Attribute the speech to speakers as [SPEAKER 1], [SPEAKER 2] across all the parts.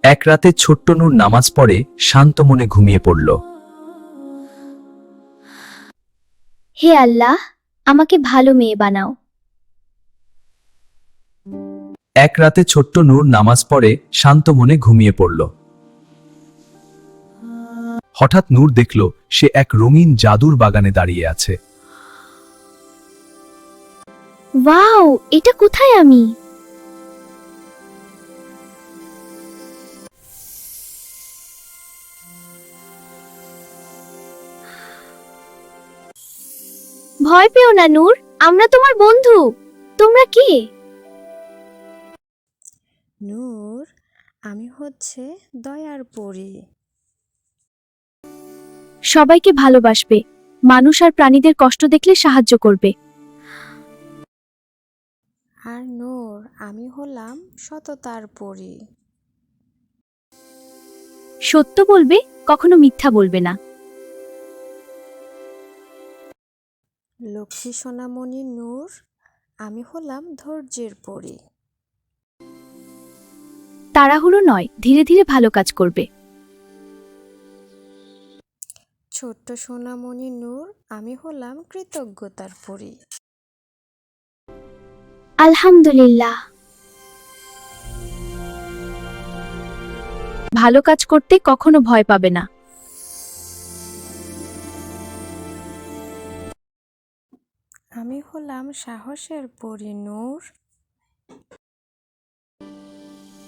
[SPEAKER 1] এক রাতে ছোট্ট নূর নামাজ পড়ে শান্ত মনে ঘুমিয়ে পড়ল।
[SPEAKER 2] হে আল্লাহ, আমাকে ভালো মেয়ে বানাও।
[SPEAKER 1] এক রাতে ছোট্ট নূর নামাজ পড়ে শান্ত মনে ঘুমিয়ে পড়ল। হঠাৎ নূর দেখল সে এক রঙিন জাদুর বাগানে দাঁড়িয়ে আছে।
[SPEAKER 2] ওয়াও, এটা কোথায় আমি? ভয় পেও না নূর, আমরা তোমার বন্ধু। তোমরা কে?
[SPEAKER 3] নূর, আমি হচ্ছে দয়ার পরী।
[SPEAKER 2] সবাইকে ভালোবাসবে, মানুষ আর প্রাণীদের কষ্ট দেখলে সাহায্য করবে।
[SPEAKER 3] আর নূর, আমি হলাম সততার পরী।
[SPEAKER 2] সত্য বলবে, কখনো মিথ্যা বলবে না।
[SPEAKER 3] লক্ষ্মী সোনামণি নূর, আমি হলাম ধৈর্যের পরী।
[SPEAKER 2] তাড়াহুড়ো নয়, ধীরে ধীরে ভালো কাজ করবে।
[SPEAKER 3] ছোট্ট সোনামণি নূর, আমি হলাম কৃতজ্ঞতার পরী।
[SPEAKER 2] আলহামদুলিল্লাহ। ভালো কাজ করতে কখনো ভয় পাবে না।
[SPEAKER 3] আমি হলাম সাহসের পরী নূর।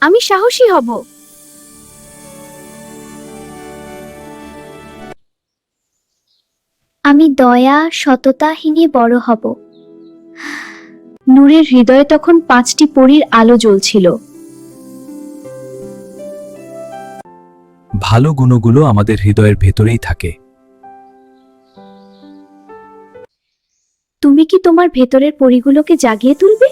[SPEAKER 2] আমি সাহসী হব। আমি দয়া সততাহীনে বড় হব। নূরের হৃদয়ে তখন 5টি পরীর আলো জ্বলছিল।
[SPEAKER 1] ভালো গুণগুলো আমাদের হৃদয়ের ভেতরেই থাকে।
[SPEAKER 2] তুমি কি তোমার ভেতরের পরীগুলোকে জাগিয়ে তুলবে?